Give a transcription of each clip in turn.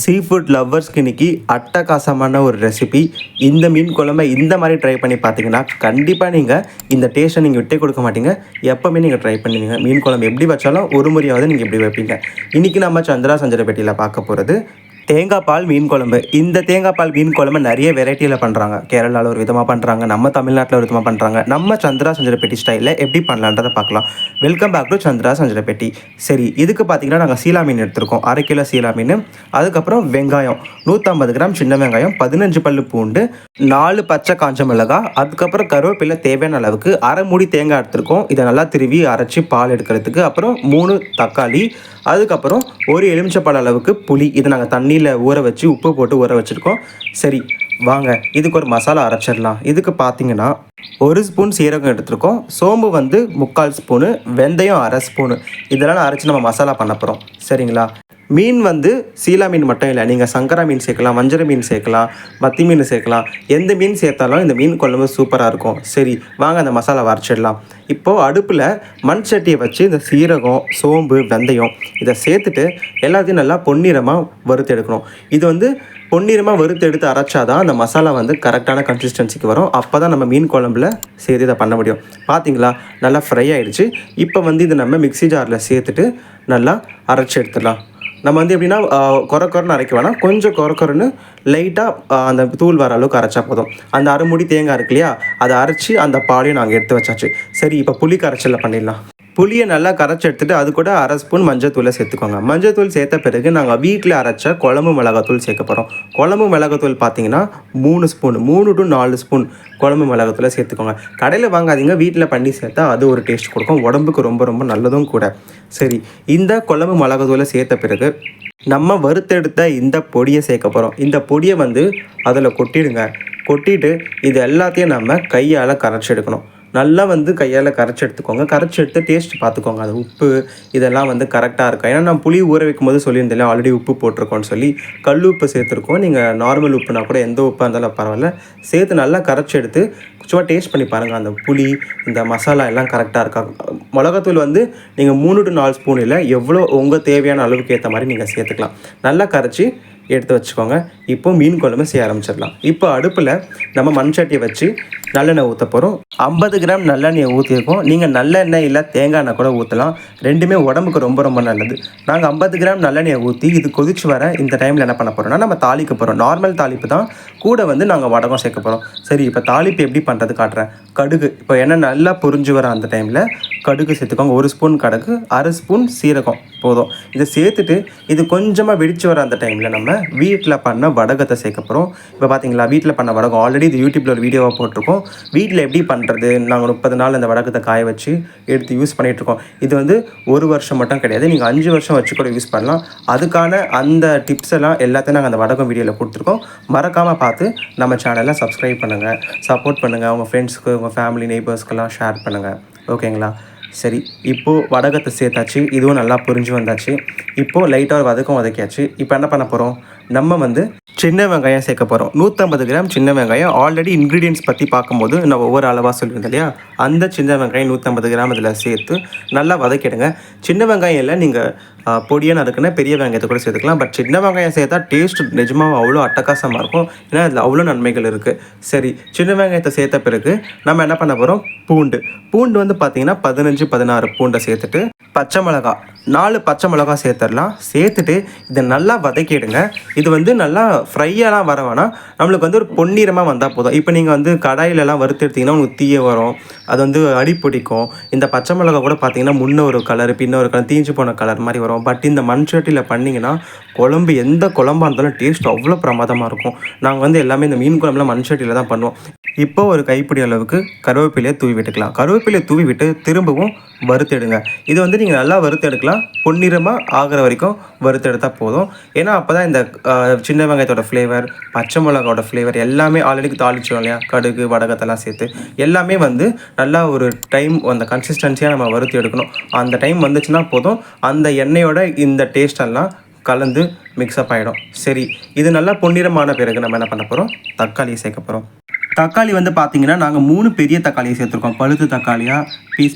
Sea food லவ்வர்ஸ்க்கு இன்றைக்கி அட்டகாசமான ஒரு ரெசிபி. இந்த மீன் குழம்பை இந்த மாதிரி ட்ரை பண்ணி பார்த்தீங்கன்னா கண்டிப்பாக நீங்கள் இந்த டேஸ்ட்டை நீங்கள் விட்டே கொடுக்க மாட்டீங்க. எப்போவுமே நீங்கள் ட்ரை பண்ணுவீங்க. மீன் குழம்பு எப்படி வச்சாலும் ஒரு முறையாவது நீங்கள் எப்படி வைப்பீங்க. இன்றைக்கி நம்ம சந்திரா சஞ்சரப்பேட்டையில் பார்க்க போகிறது தேங்காய் பால் மீன் குழம்பு. இந்த தேங்காய் பால் மீன் குழம்பு நிறைய வெரைட்டியில் பண்ணுறாங்க. கேரளாவில் ஒரு விதமாக பண்ணுறாங்க, நம்ம தமிழ்நாட்டில் ஒரு விதமாக பண்ணுறாங்க. நம்ம சந்திரா சஞ்சரப்பேட்டி ஸ்டைலில் எப்படி பண்ணலான்றதை பார்க்கலாம். வெல்கம் பேக் டு சந்திரா சஞ்சரப்பேட்டி. சரி, இதுக்கு பார்த்தீங்கன்னா நாங்கள் சீலா மீன் எடுத்துருக்கோம், 1/2 கிலோ சீலா மீன். அதுக்கப்புறம் வெங்காயம் 150 கிராம் சின்ன வெங்காயம், 15 பல்லு பூண்டு, 4 பச்சை காஞ்ச மிளகாய், அதுக்கப்புறம் கருவேப்பிலை தேவையான அளவுக்கு, 1/2 மூடி தேங்காய் எடுத்துருக்கோம். இதை நல்லா திருவி அரைச்சி பால் எடுக்கிறதுக்கு. அப்புறம் 3 தக்காளி, அதுக்கப்புறம் ஒரு எலுமிச்சப்பழ அளவுக்கு புளி. இதை நாங்கள் தண்ணியில் ஊற வச்சு உப்பு போட்டு ஊற வச்சுருக்கோம். சரி வாங்க இதுக்கு ஒரு மசாலா அரைச்சிடலாம். இதுக்கு பார்த்தீங்கன்னா 1 ஸ்பூன் சீரகம் எடுத்துருக்கோம், சோம்பு 3/4 ஸ்பூனு, வெந்தயம் 1/2 ஸ்பூனு. இதெல்லாம் அரைச்சி நம்ம மசாலா பண்ண போகிறோம். சரிங்களா? மீன் சீலா மீன் மட்டும் இல்லை, நீங்கள் சங்கரா மீன் சேர்க்கலாம், வஞ்சர மீன் சேர்க்கலாம், மத்தி மீன் சேர்க்கலாம். எந்த மீன் சேர்த்தாலும் இந்த மீன் குழம்பு சூப்பராக இருக்கும். சரி வாங்க அந்த மசாலா அரைச்சிடலாம். இப்போது அடுப்பில் மண் சட்டியை வச்சு இந்த சீரகம், சோம்பு, வெந்தயம் இதை சேர்த்துட்டு எல்லாத்தையும் நல்லா பொன்னிறமாக வறுத்து எடுக்கணும். இது பொன்னிறமாக வறுத்து எடுத்து அரைச்சாதான் அந்த மசாலா கரெக்டான கன்சிஸ்டன்சிக்கு வரும். அப்போ தான் நம்ம மீன் குழம்புல சேர்த்து இதை பண்ண முடியும். பார்த்தீங்களா, நல்லா ஃப்ரை ஆகிடுச்சு. இப்போ இதை நம்ம மிக்ஸி ஜாரில் சேர்த்துட்டு நல்லா அரைச்சி எடுத்துடலாம். நம்ம எப்படின்னா கொரன்னு அரைக்க வேணாம், கொஞ்சம் கொரன்னு லைட்டாக அந்த தூள் வர அளவுக்கு அரைச்சா போதும். அந்த 1/2 மூடி தேங்காய் இருக்கு இல்லையா, அதை அரைச்சி அந்த பாலையும் நாங்கள் எடுத்து வச்சாச்சு. சரி, இப்போ புளி கரைச்சலில் பண்ணிடலாம். புளியை நல்லா கரைச்சி எடுத்துகிட்டு அது கூட 1/2 ஸ்பூன் மஞ்சத்தூளை சேர்த்துக்கோங்க. மஞ்சத்தூள் சேர்த்த பிறகு நாங்கள் வீட்டில் அரைச்ச குழம்பு மிளகாத்தூள் சேர்க்க போகிறோம். குழம்பு மிளகாத்தூள் பார்த்தீங்கன்னா 3 ஸ்பூன், 3 to 4 ஸ்பூன் குழம்பு மிளகாத்தூளை சேர்த்துக்கோங்க. கடையில் வாங்காதீங்க, வீட்டில் பண்ணி சேர்த்தா அது ஒரு டேஸ்ட் கொடுக்கும், உடம்புக்கு ரொம்ப ரொம்ப நல்லதும் கூட. சரி, இந்த குழம்பு மிளகாத்தூளை சேர்த்த பிறகு நம்ம வறுத்தெடுத்த இந்த பொடியை சேர்க்க போகிறோம். இந்த பொடியை அதில் கொட்டிட்டு இது எல்லாத்தையும் நம்ம கையால் கரைச்சி எடுக்கணும். நல்லா கையால் கரைச்சி எடுத்துக்கோங்க. கரைச்சி எடுத்து டேஸ்ட் பார்த்துக்கோங்க, அது உப்பு இதெல்லாம் கரெக்டாக இருக்கும். ஏன்னா நான் புளி ஊற வைக்கும் போது சொல்லியிருந்தேன் ஆல்ரெடி உப்பு போட்டிருக்கோன்னு சொல்லி. கல் உப்பு சேர்த்துருக்கோம். நீங்கள் நார்மல் உப்புனா கூட எந்த உப்பாக இருந்தாலும் பரவாயில்ல, சேர்த்து நல்லா கரைச்சி எடுத்து சும்மா டேஸ்ட் பண்ணி பாருங்கள். அந்த புளி இந்த மசாலா எல்லாம் கரெக்டாக இருக்கா. மிளகாத்தூள் நீங்கள் 3 to 4 ஸ்பூன் இல்லை, எவ்வளோ உங்கள் தேவையான அளவுக்கு ஏற்ற மாதிரி நீங்கள் சேர்த்துக்கலாம். நல்லா கரைச்சி எடுத்து வச்சுக்கோங்க. இப்போது மீன் குழம்பு செய்ய ஆரம்பிச்சிடலாம். இப்போ அடுப்பில் நம்ம மண் சட்டியை வச்சு நல்லெண்ணெய் ஊற்ற போகிறோம். 50 கிராம் நல்லெண்ணெயை ஊற்றிருக்கோம். நீங்கள் நல்லெண்ணெய் இல்லை தேங்காய் எண்ணெய் கூட ஊற்றலாம், ரெண்டுமே உடம்புக்கு ரொம்ப ரொம்ப நல்லது. நாங்கள் 50 கிராம் நல்லெண்ணெயை ஊற்றி இது கொதிச்சு வர இந்த டைமில் என்ன பண்ண போகிறோம்னா நம்ம தாளிக்க போகிறோம். நார்மல் தாளிப்பு தான், கூட நாங்கள் வடகம் சேர்க்க போகிறோம். சரி, இப்போ தாளிப்பு எப்படி பண்ணுறது காட்டுறேன். கடுகு, இப்போ எண்ணெய் நல்லா பொரிஞ்சு வர அந்த டைமில் கடுகு சேர்த்துக்கோங்க. 1 ஸ்பூன் கடுகு, 1/2 ஸ்பூன் சீரகம் போதும். இதை சேர்த்துட்டு இது கொஞ்சமாக வெடிச்சு வர அந்த டைமில் நம்ம வீட்டில் பண்ண வடகத்தை சேர்க்க போகிறோம். இப்போ பார்த்தீங்களா, வீட்டில் பண்ண வடகம் ஆல்ரெடி இது யூடியூப்பில் ஒரு வீடியோவாக போட்டிருக்கோம். வீட்டில் எப்படி பண்ணுறது, நாங்கள் 30 நாள் அந்த வடகத்தை காய வச்சு எடுத்து யூஸ் பண்ணிகிட்ருக்கோம். இது 1 வருஷம் மட்டும் கிடையாது, நீங்கள் 5 வருஷம் வச்சு கூட யூஸ் பண்ணலாம். அதுக்கான அந்த டிப்ஸ் எல்லாத்தையும் நாங்கள் அந்த வடகம் வீடியோவில் கொடுத்துருக்கோம். மறக்காமல் பார்த்து நம்ம சேனலை சப்ஸ்கிரைப் பண்ணுங்கள், சப்போர்ட் பண்ணுங்கள். உங்கள் ஃப்ரெண்ட்ஸ்க்கு, உங்கள் ஃபேமிலி, நெய்பர்ஸ்க்கெல்லாம் ஷேர் பண்ணுங்கள். ஓகேங்களா? சரி, இப்போது வடகத்தை சேர்த்தாச்சு, இதுவும் நல்லா புரிஞ்சு வந்தாச்சு. இப்போது லைட்டாக வதக்கியாச்சு. இப்போ என்ன பண்ண போகிறோம், நம்ம சின்ன வெங்காயம் சேர்க்க போகிறோம். 150 கிராம் சின்ன வெங்காயம். ஆல்ரெடி இன்க்ரீடியன்ட்ஸ் பற்றி பார்க்கும்போது நான் ஒவ்வொரு அளவாக சொல்லியிருந்தேன் இல்லையா, அந்த சின்ன வெங்காயம் 150 கிராம் இதில் சேர்த்து நல்லா வதக்கிடுங்க. சின்ன வெங்காயம் இல்லை, நீங்கள் பொடியாக நறுக்குன்னா பெரிய வெங்காயத்தை கூட சேர்த்துக்கலாம். பட் சின்ன வெங்காயம் சேர்த்தா டேஸ்ட் நிஜமாக அவ்வளோ அட்டகாசமாக இருக்கும், ஏன்னா அதில் அவ்வளோ நன்மைகள் இருக்குது. சரி, சின்ன வெங்காயத்தை சேர்த்த பிறகு நம்ம என்ன பண்ண போகிறோம், பூண்டு பார்த்தீங்கன்னா 15-16 பூண்டை சேர்த்துட்டு பச்சை மிளகா 4 பச்சை மிளகா சேர்த்துடலாம். சேர்த்துட்டு இதை நல்லா வதக்கிடுங்க. இது நல்லா ஃப்ரையெல்லாம் வர வேணாம், நம்மளுக்கு ஒரு பொன்னிறமாக வந்தால் போதும். இப்போ நீங்கள் கடாயிலெல்லாம் வறுத்து எடுத்திங்கன்னா உங்களுக்கு தீய வரும், அது அடி பிடிக்கும். இந்த பச்சை மிளகா கூட பார்த்தீங்கன்னா முன்ன ஒரு கலர் பின்ன ஒரு கலர் தீஞ்சு போன கலர் மாதிரி வரும். பட் இந்த மண் சட்டியில் பண்ணிங்கன்னா குழம்பு எந்த குழம்பாக இருந்தாலும் டேஸ்ட் அவ்வளோ பிரமாதமாக இருக்கும். நாங்கள் எல்லாமே இந்த மீன் குழம்புலாம் மண் சட்டியில் தான் பண்ணுவோம். இப்போ ஒரு கைப்பிடி அளவுக்கு கருவேப்பிலையை தூவி விட்டுக்கலாம். கருவேப்பிலையை தூவி விட்டு திரும்பவும் வறுத்தெடுங்க. இது நீங்கள் நல்லா வறுத்தெடுக்கலாம், பொன்னிறமாக ஆகிற வரைக்கும் வறுத்தெடுத்தால் போதும். ஏன்னா அப்போ தான் இந்த சின்ன வெங்காயத்தோட ஃப்ளேவர், பச்சை மிளகாவோட ஃப்ளேவர் எல்லாமே ஆல்ரெடி தாளிச்சோம் இல்லையா, கடுகு வடகத்தெல்லாம் சேர்த்து எல்லாமே நல்லா ஒரு டைம் அந்த கன்சிஸ்டன்சியாக நம்ம வறுத்து எடுக்கணும். அந்த டைம் வந்துச்சுன்னா போதும், அந்த எண்ணெயோட இந்த டேஸ்டெல்லாம் கலந்து மிக்ஸ்அப் ஆகிடும். சரி, இது நல்லா பொன்னிறமான பிறகு நம்ம என்ன பண்ண போகிறோம், தக்காளியை சேர்க்க போகிறோம். தக்காளி பார்த்தீங்கன்னா நாங்கள் 3 பெரிய தக்காளியை சேர்த்துருக்கோம். பழுத்து தக்காளியாக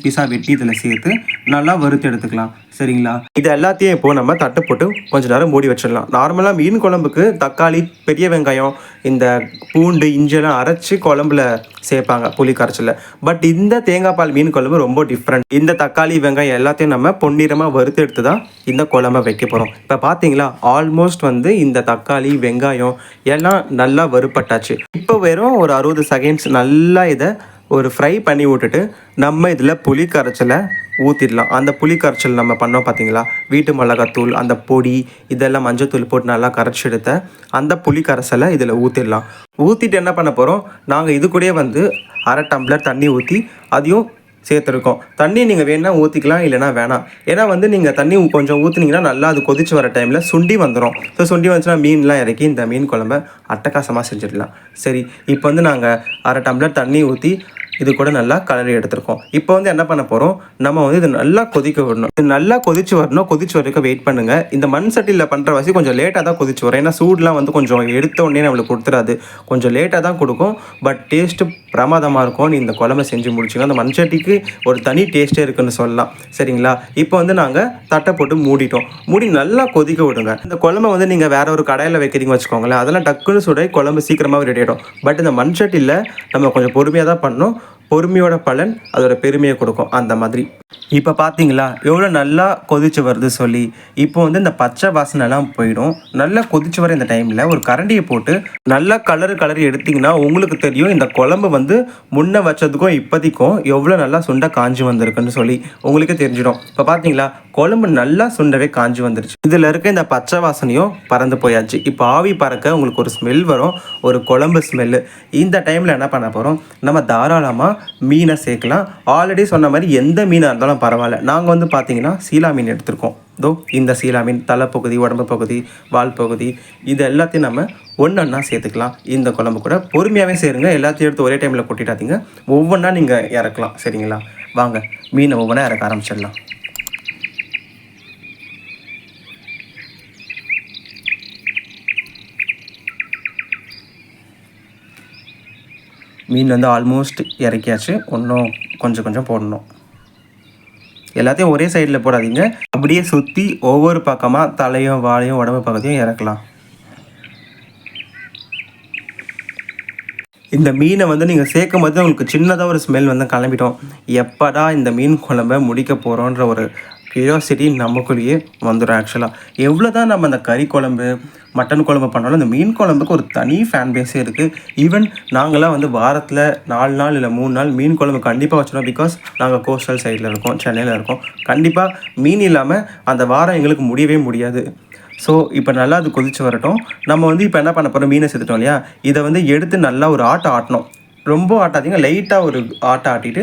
பீஸாக வெட்டி இதில் சேர்த்து நல்லா வறுத்து எடுத்துக்கலாம். சரிங்களா? இது எல்லாத்தையும் இப்போ நம்ம தட்டு போட்டு கொஞ்ச நேரம் மூடி வச்சிடலாம். நார்மலா மீன் குழம்புக்கு தக்காளி, பெரிய வெங்காயம், இந்த பூண்டு, இஞ்சியெல்லாம் அரைச்சு குழம்புல சேர்ப்பாங்க புளி கரைச்சல்ல. பட் இந்த தேங்காய் பால் மீன் குழம்பு ரொம்ப டிஃப்ரெண்ட். இந்த தக்காளி, வெங்காயம் எல்லாத்தையும் நம்ம பொன்னிறமா வறுத்து எடுத்து தான் இந்த குழம்ப வைக்க போகிறோம். இப்போ பார்த்தீங்களா, ஆல்மோஸ்ட் வந்து இந்த தக்காளி, வெங்காயம் எல்லாம் நல்லா வறுப்பட்டாச்சு. இப்போ வெறும் ஒரு 60 செகண்ட்ஸ் நல்லா இதை ஒரு ஃப்ரை பண்ணி விட்டுட்டு நம்ம இதில் புளி கரைச்சலை ஊற்றிடலாம். அந்த புளி கரைச்சல் நம்ம பண்ணோம் பார்த்தீங்களா, வீட்டு மிளகாத்தூள், அந்த பொடி, இதெல்லாம் மஞ்சத்தூள் போட்டு நல்லா கரைச்சி எடுத்த அந்த புளி கரைசலை இதில் ஊற்றிடலாம். ஊற்றிட்டு என்ன பண்ண போகிறோம், நாங்கள் இது கூடயே வந்து 1/2 டம்ளர் தண்ணி ஊற்றி அதையும் சேர்த்துருக்கோம். தண்ணி நீங்கள் வேணால் ஊற்றிக்கலாம், இல்லைனா வேணாம். ஏன்னா வந்து நீங்கள் தண்ணி கொஞ்சம் ஊற்றுனீங்கன்னா நல்லா அது கொதிச்சு வர டைமில் சுண்டி வந்துடும். ஸோ சுண்டி வந்துச்சுன்னா மீன்லாம் இறக்கி இந்த மீன் குழம்ப அட்டகாசமாக செஞ்சிடலாம். சரி, இப்போ வந்து நாங்கள் 1/2 டம்ளர் தண்ணி ஊற்றி இது கூட நல்லா கலரி எடுத்துருக்கோம். இப்போ வந்து என்ன பண்ண போகிறோம், நம்ம வந்து இது நல்லா கொதிக்க விடணும். இது நல்லா கொதிச்சு வரணும். கொதிச்சு வரைக்கும் வெயிட் பண்ணுங்கள். இந்த மண் சட்டியில் பண்ணுற வாசி கொஞ்சம் லேட்டாக தான் கொதிச்சு வரும். ஏன்னா சூடெலாம் வந்து கொஞ்சம் எடுத்த உடனே நம்மளுக்கு கொடுத்துடாது. கொஞ்சம் லேட்டாக தான் கொடுக்கும். பட் டேஸ்ட்டு பிரமாதமாக இருக்கும். நீ இந்த குழம்பை செஞ்சு முடிச்சிங்கன்னா அந்த மண் சட்டிக்கு ஒரு தனி டேஸ்ட்டே இருக்குன்னு சொல்லலாம். சரிங்களா? இப்போ வந்து நாங்கள் தட்டை போட்டு மூடிட்டோம். மூடி நல்லா கொதிக்க விடுங்க. இந்த குழம்பை வந்து நீங்கள் வேற ஒரு கடாயில் வைக்கிறீங்க வச்சுக்கோங்களேன், அதெல்லாம் டக்குன்னு சுடாய் குழம்பு சீக்கிரமாக ரெடி ஆகிடும். பட் இந்த மண் சட்டியில் நம்ம கொஞ்சம் பொறுமையாக தான் பண்ணணும். பொறுமையோட பலன் அதோட பெருமையை கொடுக்கும். அந்த மாதிரி இப்போ பார்த்தீங்களா எவ்வளோ நல்லா கொதிச்சு வருது சொல்லி. இப்போ வந்து இந்த பச்சை வாசனைலாம் போயிடும். நல்லா கொதிச்சு வர இந்த டைமில் ஒரு கரண்டியை போட்டு நல்லா கலரி எடுத்திங்கன்னா உங்களுக்கு தெரியும் இந்த குழம்பு வந்து முன்ன வச்சதுக்கும் இப்போதைக்கும் எவ்வளோ நல்லா சுண்டை காஞ்சி வந்திருக்குன்னு சொல்லி உங்களுக்கே தெரிஞ்சிடும். இப்போ பார்த்தீங்களா குழம்பு நல்லா சுண்டவே காஞ்சி வந்துருச்சு. இதில் இருக்க இந்த பச்சை வாசனையும் பறந்து போயாச்சு. இப்போ ஆவி பறக்க உங்களுக்கு ஒரு ஸ்மெல் வரும், ஒரு குழம்பு ஸ்மெல்லு. இந்த டைமில் என்ன பண்ண போகிறோம், நம்ம தாராளமாக மீனை சேர்க்கலாம். ஆல்ரெடி சொன்ன மாதிரி எந்த மீனாக இருந்தாலும் பரவாயில்ல. நாங்கள் வந்து பார்த்தீங்கன்னா சீலா மீன் எடுத்திருக்கோம். இந்த சீலா மீன் தலைப்பகுதி, உடம்பு பகுதி, வால் பகுதி, இது எல்லாத்தையும் நம்ம ஒன்றா சேர்த்துக்கலாம். இந்த குழம்பு கூட பொறுமையாகவே சேருங்க. எல்லாத்தையும் எடுத்து ஒரே டைமில் கொட்டிட்டாதீங்க. ஒவ்வொன்றா நீங்கள் இறக்கலாம். சரிங்களா? வாங்க மீனை ஒவ்வொன்றா இறக்க ஆரம்பிச்சிடலாம். மீன் வந்து ஆல்மோஸ்ட் இறக்கியாச்சு. இன்னும் கொஞ்சம் போடணும். எல்லாத்தையும் ஒரே சைடில் போடாதீங்க. அப்படியே சுற்றி ஒவ்வொரு பக்கமாக தலையும் வாலையும் உடம்பு பக்கத்தையும் இறக்கலாம். இந்த மீனை வந்து நீங்கள் சேர்க்கும் போது உங்களுக்கு சின்னதாக ஒரு ஸ்மெல் வந்து கிளம்பிட்டோம். எப்படா இந்த மீன் குழம்பை முடிக்க போகிறோன்ற ஒரு கியூரியாசிட்டி நமக்குள்ளேயே வந்துடும். ஆக்சுவலாக எவ்வளோ தான் நம்ம அந்த கறி குழம்பு, மட்டன் குழம்பு பண்ணாலும் இந்த மீன் குழம்புக்கு ஒரு தனி ஃபேன் பேஸே இருக்குது. ஈவன் நாங்களாம் வந்து வாரத்தில் 4 நாள் இல்லை 3 நாள் மீன் குழம்பு கண்டிப்பாக வச்சிடும். பிகாஸ் நாங்கள் கோஸ்டல் சைடில் இருக்கோம், சென்னையில் இருக்கோம். கண்டிப்பாக மீன் இல்லாமல் அந்த வாரம் எங்களுக்கு முடியவே முடியாது. ஸோ இப்போ நல்லா அது கொதிச்சு வரட்டும். நம்ம வந்து இப்போ என்ன பண்ண போகிறோம், மீனை சேர்த்துட்டோம் இல்லையா, இதை வந்து எடுத்து நல்லா ஒரு ஆட்டணும். ரொம்ப ஆட்டாதீங்க, லைட்டாக ஒரு ஆட்டிட்டு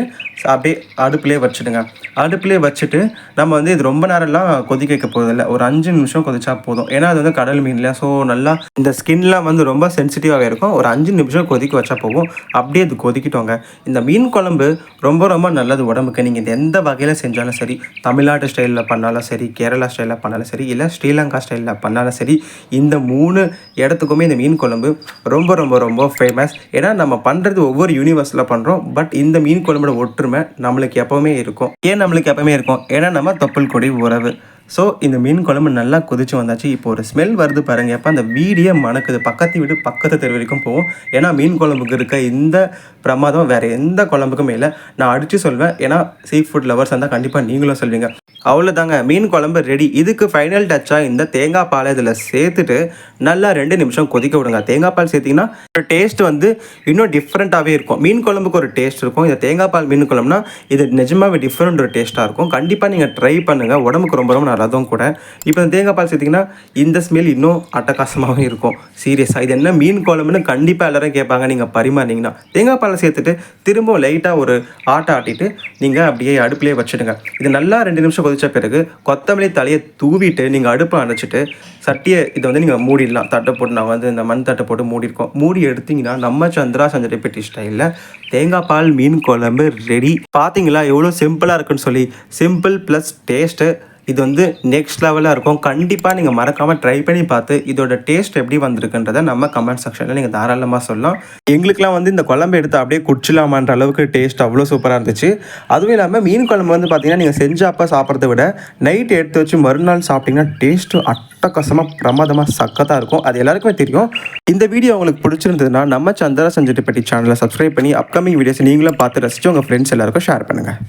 அப்படியே அடுப்புலேயே வச்சுடுங்க. அடுப்புலேயே வச்சுட்டு நம்ம வந்து இது ரொம்ப நேரம்லாம் கொதிக்க வைக்க போகிறதில்ல. ஒரு 5 நிமிஷம் கொதிச்சா போதும். ஏன்னா அது வந்து கடல் மீன் இல்லையா, ஸோ நல்லா இந்த ஸ்கின்லாம் வந்து ரொம்ப சென்சிட்டிவாக இருக்கும். ஒரு 5 நிமிஷம் கொதிக்க வச்சா போகும். அப்படியே அது கொதிக்கிட்டோங்க. இந்த மீன் குழம்பு ரொம்ப ரொம்ப நல்லது உடம்புக்கு. நீங்கள் இந்த எந்த வகையில் செஞ்சாலும் சரி, தமிழ்நாட்டு ஸ்டைலில் பண்ணாலும் சரி, கேரளா ஸ்டைலில் பண்ணாலும் சரி, இல்லை ஸ்ரீலங்கா ஸ்டைலில் பண்ணாலும் சரி, இந்த 3 இடத்துக்குமே இந்த மீன் குழம்பு ரொம்ப ரொம்ப ரொம்ப ஃபேமஸ். ஏன்னா நம்ம பண்ணுறது ஒவ்வொரு யூனிவர்ஸில் பண்ணுறோம். பட் இந்த மீன் குழம்போட ஒற்றுமை நம்மளுக்கு எப்போவுமே இருக்கும். ஏன் நம்மளுக்கு எப்போவுமே இருக்கும்? ஏன்னா நம்ம தொப்புள் கொடி உறவு. ஸோ இந்த மீன் குழம்பு நல்லா கொதிச்சு வந்தாச்சு. இப்போ ஒரு ஸ்மெல் வருது பாருங்க. எப்போ அந்த வீடியே மணக்குது. பக்கத்து வீடு பக்கத்து தெரு வரைக்கும் போகும். ஏன்னா மீன் குழம்புக்கு இருக்க இந்த பிரமாதம் வேறு எந்த குழம்புக்கும் இல்லை. நான் அடித்து சொல்வேன். ஏன்னா சீ ஃபுட் லவர்ஸ் இருந்தால் கண்டிப்பாக நீங்களும் சொல்வீங்க. அவ்வளோதாங்க, மீன் குழம்பு ரெடி. இதுக்கு ஃபைனல் டச்சாக இந்த தேங்காய் பாலை இதில் சேர்த்துட்டு நல்லா 2 நிமிஷம் கொதிக்க விடுங்க. தேங்காய் பால் சேர்த்திங்கன்னா டேஸ்ட் வந்து இன்னும் டிஃப்ரெண்ட்டாகவே இருக்கும். மீன் குழம்புக்கு ஒரு டேஸ்ட் இருக்கும். இந்த தேங்காய் பால் மீன் குழம்புனா இது நிஜமாகவே டிஃப்ரெண்ட் ஒரு டேஸ்ட்டாக இருக்கும். கண்டிப்பாக நீங்கள் ட்ரை பண்ணுங்கள். உடம்புக்கு ரொம்ப ரொம்ப நல்லதும் கூட. இப்போ இந்த தேங்காய் பால் சேர்த்திங்கன்னா இந்த ஸ்மெல் இன்னும் அட்டகாசமாகவும் இருக்கும். சீரியஸாக இது என்ன மீன் குழம்புன்னு கண்டிப்பாக எல்லோரும் கேட்பாங்க நீங்கள் பரிமாறினீங்கன்னா. தேங்காய் பாலை சேர்த்துட்டு திரும்ப லைட்டாக ஒரு ஆட்டிட்டு நீங்கள் அப்படியே அடுப்புலேயே வச்சுடுங்க. இது நல்லா 2 நிமிஷம் கொதிச்ச பிறகு கொத்தமல்லி தலையை தூவிட்டு நீங்கள் அடுப்பை அணைச்சிட்டு சட்டியை இதை வந்து நீங்கள் மூடிடலாம். தட்டை போட்டு நான் வந்து இந்த மண் தட்டை போட்டு மூடிருக்கோம். மூடி எடுத்திங்கன்னா நம்ம சந்திரா சஞ்சரிப்பட்டி ஸ்டைலில் தேங்காய் பால் மீன் குழம்பு ரெடி. பார்த்தீங்களா எவ்வளோ சிம்பிளாக இருக்குன்னு சொல்லி. சிம்பிள் ப்ளஸ் டேஸ்ட்டு இது வந்து நெக்ஸ்ட் லெவலாக இருக்கும். கண்டிப்பாக நீங்கள் மறக்காமல் ட்ரை பண்ணி பார்த்து இதோட டேஸ்ட் எப்படி வந்திருக்குன்றதை நம்ம கமெண்ட் செக்ஷனில் நீங்கள் தாராளமாக சொல்லலாம். எங்களுக்குலாம் வந்து இந்த குழம்பு எடுத்து அப்படியே குடிச்சிடலாமான்ற அளவுக்கு டேஸ்ட் அவ்வளோ சூப்பராக இருந்துச்சு. அதுவும் இல்லாமல் மீன் குழம்பு வந்து பார்த்தீங்கன்னா நீங்கள் செஞ்சப்போ சாப்பிட்றத விட நைட் எடுத்து வச்சு மறுநாள் சாப்பிட்டிங்கன்னா டேஸ்ட்டு அட்டகாசமாக பிரமாதமாக சக்கத்தாக இருக்கும். அது எல்லாருக்குமே தெரியும். இந்த வீடியோ உங்களுக்கு பிடிச்சிருந்ததுன்னா நம்ம சந்திரா செஞ்சுட்டு பற்றி சேனலை சப்ஸ்கிரைப் பண்ணி அப்கமிங் வீடியோஸ் நீங்களும் பார்த்து ரசித்து உங்கள் ஃப்ரெண்ட்ஸ் எல்லாருக்கும் ஷேர் பண்ணுங்கள்.